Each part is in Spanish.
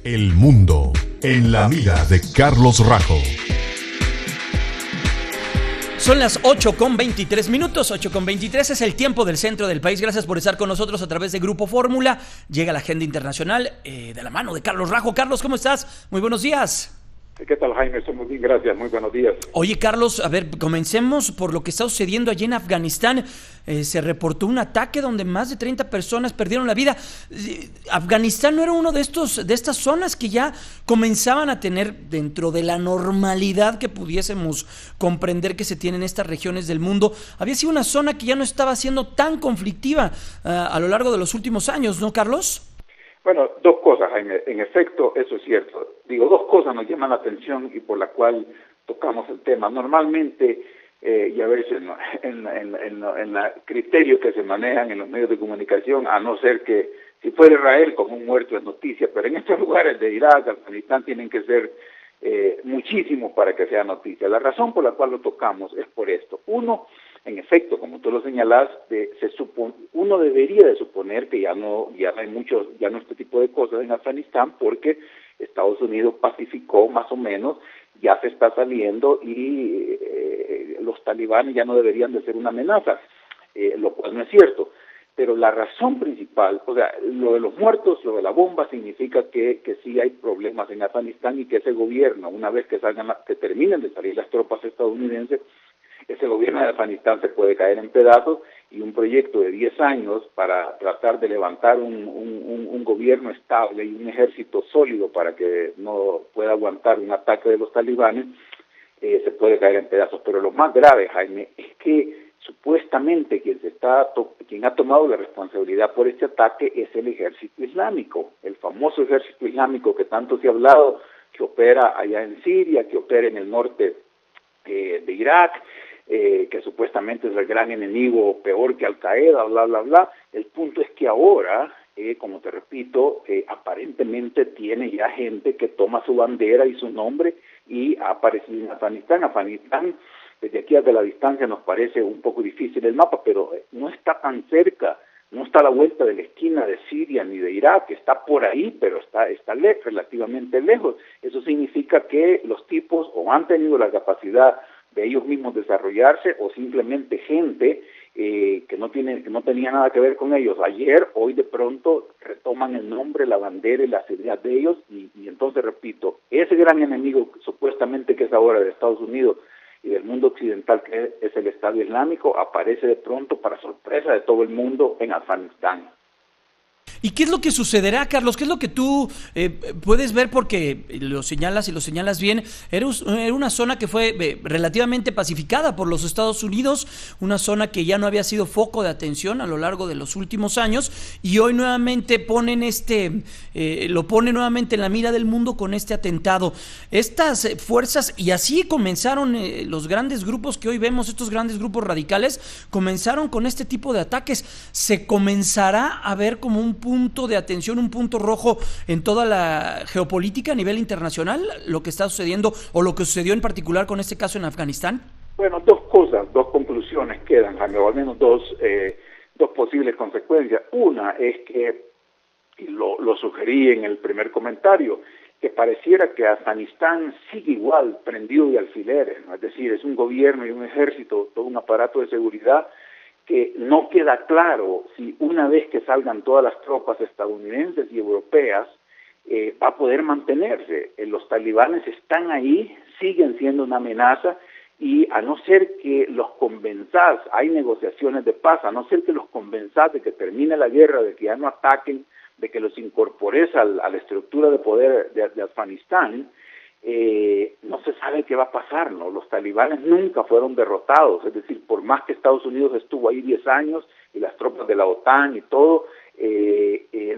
El mundo en la mira de Carlos Rajo. Son las 8:23, 8:23 es el tiempo del centro del país. Gracias por estar con nosotros a través de Grupo Fórmula. Llega la agenda internacional de la mano de Carlos Rajo. Carlos, ¿cómo estás? Muy buenos días. ¿Qué tal, Jaime? Somos bien, gracias. Muy buenos días. Oye, Carlos, a ver, comencemos por lo que está sucediendo allí en Afganistán. Se reportó un ataque donde más de 30 personas perdieron la vida. Afganistán no era uno de estas zonas que ya comenzaban a tener dentro de la normalidad que pudiésemos comprender que se tiene en estas regiones del mundo. Había sido una zona que ya no estaba siendo tan conflictiva a lo largo de los últimos años, ¿no, Carlos? Bueno, dos cosas, Jaime. En efecto, eso es cierto. Digo, dos cosas nos llaman la atención y por la cual tocamos el tema. Normalmente, y a veces en el criterio que se manejan en los medios de comunicación, a no ser que si fuera Israel como un muerto es noticia, pero en estos lugares de Irak, Afganistán, tienen que ser muchísimos para que sea noticia. La razón por la cual lo tocamos es por esto. Uno, en efecto, como tú lo señalás, uno debería de suponer que ya no este tipo de cosas en Afganistán, porque Estados Unidos pacificó más o menos, ya se está saliendo y los talibanes ya no deberían de ser una amenaza, lo cual no es cierto. Pero la razón principal, o sea, lo de los muertos, lo de la bomba, significa que sí hay problemas en Afganistán y que ese gobierno, una vez que terminen de salir las tropas estadounidenses, ese gobierno de Afganistán se puede caer en pedazos y un proyecto de 10 años para tratar de levantar un gobierno estable y un ejército sólido para que no pueda aguantar un ataque de los talibanes, se puede caer en pedazos. Pero lo más grave, Jaime, es que supuestamente quien ha tomado la responsabilidad por este ataque es el ejército islámico, el famoso ejército islámico que tanto se ha hablado, que opera allá en Siria, que opera en el norte de Irak, que supuestamente es el gran enemigo, peor que Al-Qaeda, bla, bla, bla. El punto es que ahora, como te repito, aparentemente tiene ya gente que toma su bandera y su nombre y ha aparecido en Afganistán. Afganistán, desde aquí desde la distancia nos parece un poco difícil el mapa, pero no está tan cerca, no está a la vuelta de la esquina de Siria ni de Irak, está por ahí, pero está relativamente lejos. Eso significa que los tipos o han tenido la capacidad de ellos mismos desarrollarse o simplemente gente que no tenía nada que ver con ellos ayer, hoy de pronto retoman el nombre, la bandera y las ideas de ellos y entonces repito, ese gran enemigo supuestamente que es ahora de Estados Unidos y del mundo occidental, que es el Estado Islámico, aparece de pronto para sorpresa de todo el mundo en Afganistán. ¿Y qué es lo que sucederá, Carlos? ¿Qué es lo que tú puedes ver? Porque lo señalas y lo señalas bien. Era una zona que fue relativamente pacificada por los Estados Unidos, una zona que ya no había sido foco de atención a lo largo de los últimos años y hoy nuevamente lo pone nuevamente en la mira del mundo con este atentado. Estas fuerzas, y así comenzaron los grandes grupos que hoy vemos, estos grandes grupos radicales, comenzaron con este tipo de ataques. ¿Se comenzará a ver como un punto de atención, un punto rojo en toda la geopolítica a nivel internacional, lo que está sucediendo o lo que sucedió en particular con este caso en Afganistán? Bueno, dos conclusiones quedan, Jaime, o al menos dos posibles consecuencias. Una es que, y lo sugerí en el primer comentario, que pareciera que Afganistán sigue igual, prendido de alfileres, ¿no? Es decir, es un gobierno y un ejército, todo un aparato de seguridad que no queda claro si una vez que salgan todas las tropas estadounidenses y europeas va a poder mantenerse. Los talibanes están ahí, siguen siendo una amenaza y a no ser que los convenzás, hay negociaciones de paz, a no ser que los convenzás de que termine la guerra, de que ya no ataquen, de que los incorpores a la estructura de poder de Afganistán, no se sabe qué va a pasar, ¿no? Los talibanes nunca fueron derrotados, es decir, por más que Estados Unidos estuvo ahí 10 años y las tropas de la OTAN y todo,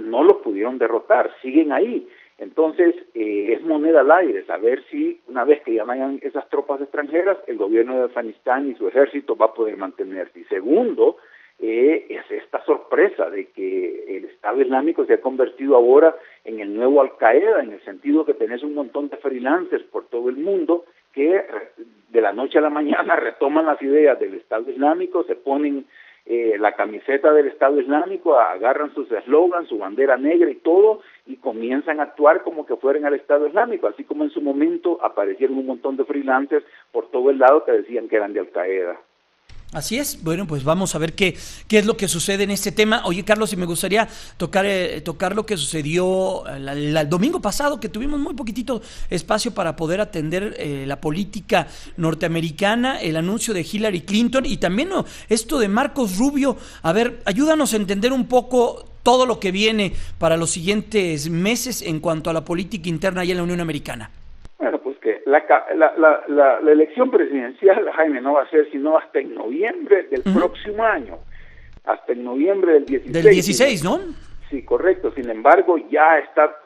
no los pudieron derrotar, siguen ahí. Entonces, es moneda al aire saber si una vez que ya vayan esas tropas extranjeras, el gobierno de Afganistán y su ejército va a poder mantenerse. Y segundo, es esta sorpresa de que el Estado Islámico se ha convertido ahora en el nuevo Al-Qaeda, en el sentido que tenés un montón de freelancers por todo el mundo que de la noche a la mañana retoman las ideas del Estado Islámico, se ponen la camiseta del Estado Islámico, agarran sus eslogans, su bandera negra y todo, y comienzan a actuar como que fueran al Estado Islámico, así como en su momento aparecieron un montón de freelancers por todo el lado que decían que eran de Al Qaeda. Así es. Bueno, pues vamos a ver qué es lo que sucede en este tema. Oye, Carlos, y me gustaría tocar lo que sucedió el domingo pasado, que tuvimos muy poquitito espacio para poder atender la política norteamericana, el anuncio de Hillary Clinton y también esto de Marcos Rubio. A ver, ayúdanos a entender un poco todo lo que viene para los siguientes meses en cuanto a la política interna allá en la Unión Americana. Bueno, pues que la elección presidencial, Jaime, no va a ser sino hasta en noviembre del próximo año, hasta en noviembre del 16. Del 16, ¿no? Sí, correcto. Sin embargo, ya está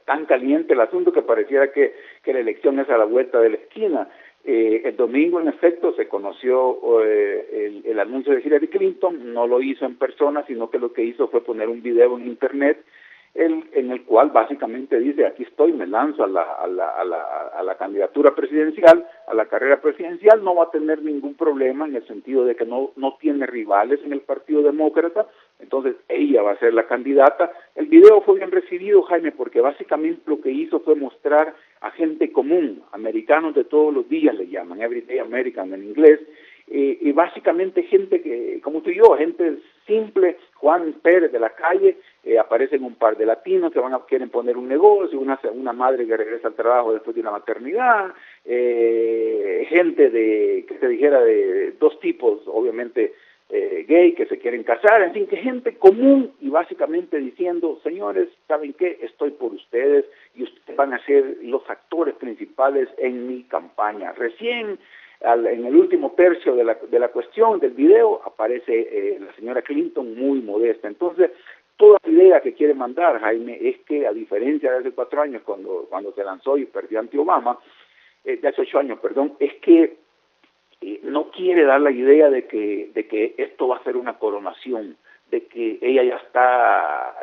tan caliente el asunto que pareciera que la elección es a la vuelta de la esquina. El domingo, en efecto, se conoció el anuncio de Hillary Clinton. No lo hizo en persona, sino que lo que hizo fue poner un video en internet en el cual básicamente dice: aquí estoy, me lanzo a la candidatura presidencial, a la carrera presidencial. No va a tener ningún problema en el sentido de que no tiene rivales en el Partido Demócrata, entonces ella va a ser la candidata. El video fue bien recibido, Jaime, porque básicamente lo que hizo fue mostrar a gente común, americanos de todos los días le llaman, Everyday American en inglés, y básicamente gente que, como tú y yo, gente simple. Juan Pérez de la calle, aparecen un par de latinos que quieren poner un negocio, una madre que regresa al trabajo después de una maternidad, gente de dos tipos, obviamente gay, que se quieren casar, en fin, que gente común, y básicamente diciendo: señores, ¿saben qué? Estoy por ustedes y ustedes van a ser los actores principales en mi campaña. Recién en el último tercio de la cuestión del video aparece la señora Clinton muy modesta. Entonces, toda la idea que quiere mandar, Jaime, es que, a diferencia de hace 4 años cuando se lanzó y perdió ante Obama, de hace 8 años, perdón, es que no quiere dar la idea de que esto va a ser una coronación, de que ella ya está,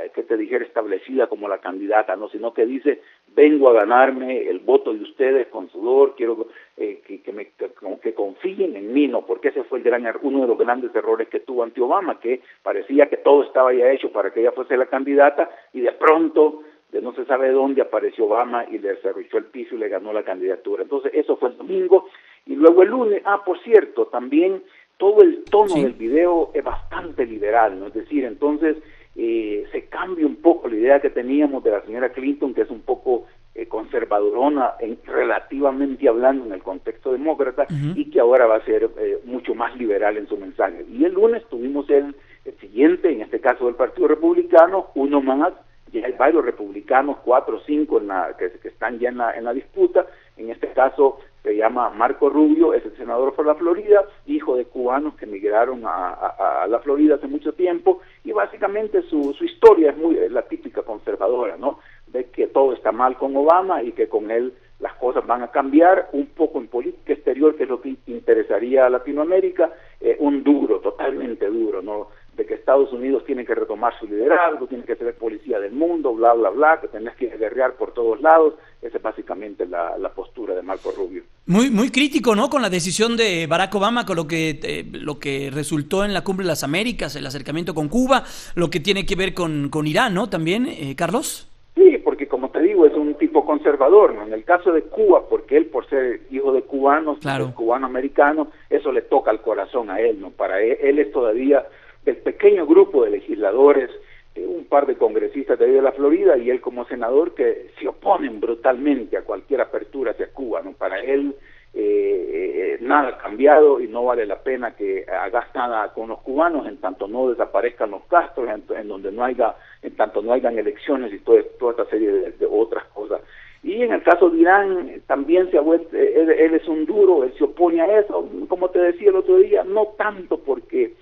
establecida como la candidata, no, sino que dice: vengo a ganarme el voto de ustedes con sudor, quiero que confíen en mí, no, porque ese fue uno de los grandes errores que tuvo ante Obama, que parecía que todo estaba ya hecho para que ella fuese la candidata, y de pronto, de no se sabe dónde, apareció Obama y le cerruchó el piso y le ganó la candidatura. Entonces, eso fue el domingo. Y luego el lunes, por cierto, también todo el tono del video es bastante liberal, ¿no? Es decir, entonces se cambia un poco la idea que teníamos de la señora Clinton, que es un poco conservadorona relativamente hablando en el contexto demócrata, y que ahora va a ser mucho más liberal en su mensaje. Y el lunes tuvimos el siguiente, en este caso del Partido Republicano, uno más. Ya hay varios republicanos, 4 o 5 que están ya en la disputa. En este caso se llama Marco Rubio, es el senador por la Florida, hijo de cubanos que emigraron a la Florida hace mucho tiempo, y básicamente su historia es muy la típica conservadora, ¿no? De que todo está mal con Obama y que con él las cosas van a cambiar un poco en política exterior, que es lo que interesaría a Latinoamérica, totalmente duro, ¿no? De que Estados Unidos tiene que retomar su liderazgo, tiene que ser policía del mundo, bla, bla, bla, que tenés que guerrear por todos lados. Esa es básicamente la postura de Marco Rubio. Muy crítico, ¿no? Con la decisión de Barack Obama, con lo que resultó en la Cumbre de las Américas, el acercamiento con Cuba, lo que tiene que ver con Irán, ¿no? También, Carlos. Sí, porque como te digo, es un tipo conservador, ¿no? En el caso de Cuba, porque él, por ser hijo de cubanos, claro, cubano-americano, eso le toca al corazón a él, ¿no? Para él es todavía del pequeño grupo de legisladores, un par de congresistas de ahí de la Florida y él como senador, que se oponen brutalmente a cualquier apertura hacia Cuba, ¿no? Para él nada ha cambiado y no vale la pena que hagas nada con los cubanos en tanto no desaparezcan los Castros, en tanto no hayan elecciones y toda esta serie de otras cosas. Y en el caso de Irán también se ha vuelto, él es un duro, él se opone a eso, como te decía el otro día, no tanto porque,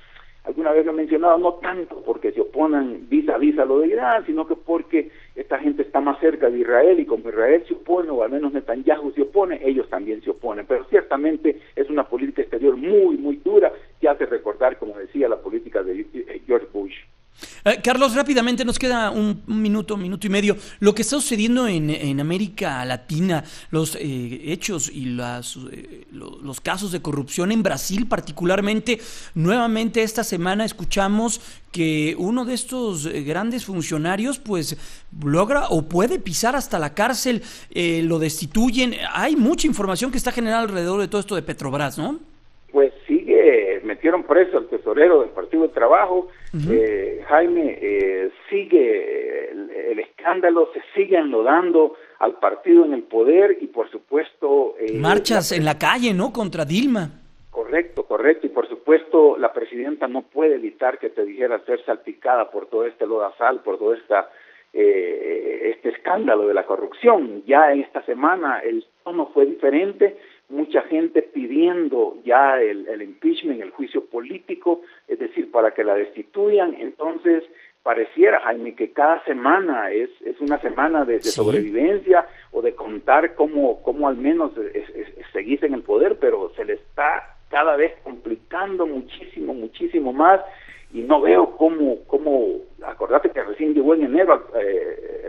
alguna vez lo he mencionado, no tanto porque se oponen vis a lo de Irán, sino que porque esta gente está más cerca de Israel, y como Israel se opone, o al menos Netanyahu se opone, ellos también se oponen. Pero ciertamente es una política exterior muy, muy dura, que hace recordar, como decía, la política de George Bush. Carlos, rápidamente, nos queda un minuto y medio. Lo que está sucediendo en América Latina, los hechos y los casos de corrupción en Brasil particularmente, nuevamente esta semana escuchamos que uno de estos grandes funcionarios pues logra o puede pisar hasta la cárcel, lo destituyen. Hay mucha información que está generada alrededor de todo esto de Petrobras, ¿no? Pues metieron preso al tesorero del Partido del Trabajo. Jaime, sigue el escándalo, se sigue enlodando al partido en el poder y por supuesto... marchas en la calle, ¿no?, contra Dilma. Correcto, y por supuesto la presidenta no puede evitar que te dijera ser salpicada por todo este lodazal, por todo este escándalo de la corrupción. Ya en esta semana el tono fue diferente, mucha gente pidiendo ya el impeachment, el juicio político, es decir, para que la destituyan. Entonces pareciera, Jaime, que cada semana es una semana de sobrevivencia o de contar cómo al menos seguís en el poder, pero se le está cada vez complicando muchísimo más, y no veo cómo acordate que recién llegó en enero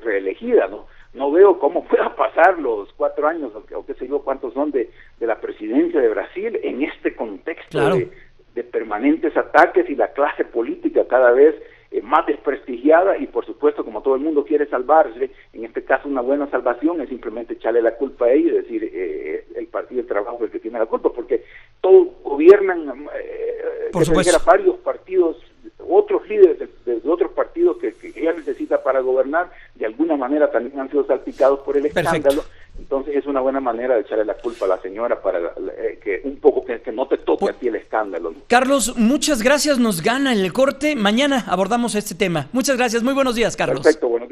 reelegida, no veo cómo pueda pasar los 4 años o qué sé yo cuántos son de la presidencia de Brasil en este contexto. Claro. de permanentes ataques y la clase política cada vez más desprestigiada, y por supuesto, como todo el mundo quiere salvarse, en este caso una buena salvación es simplemente echarle la culpa a ellos y decir el Partido del Trabajo es el que tiene la culpa, porque todos gobiernan varios partidos, otros líderes de otros partidos que ella necesita para gobernar, de alguna manera también han sido salpicados por el escándalo. Perfecto. Entonces es una buena manera de echarle la culpa a la señora para que un poco que no te toque a ti el escándalo, ¿no? Carlos, muchas gracias, nos gana el corte. Mañana abordamos este tema. Muchas gracias, muy buenos días, Carlos. Perfecto, bueno.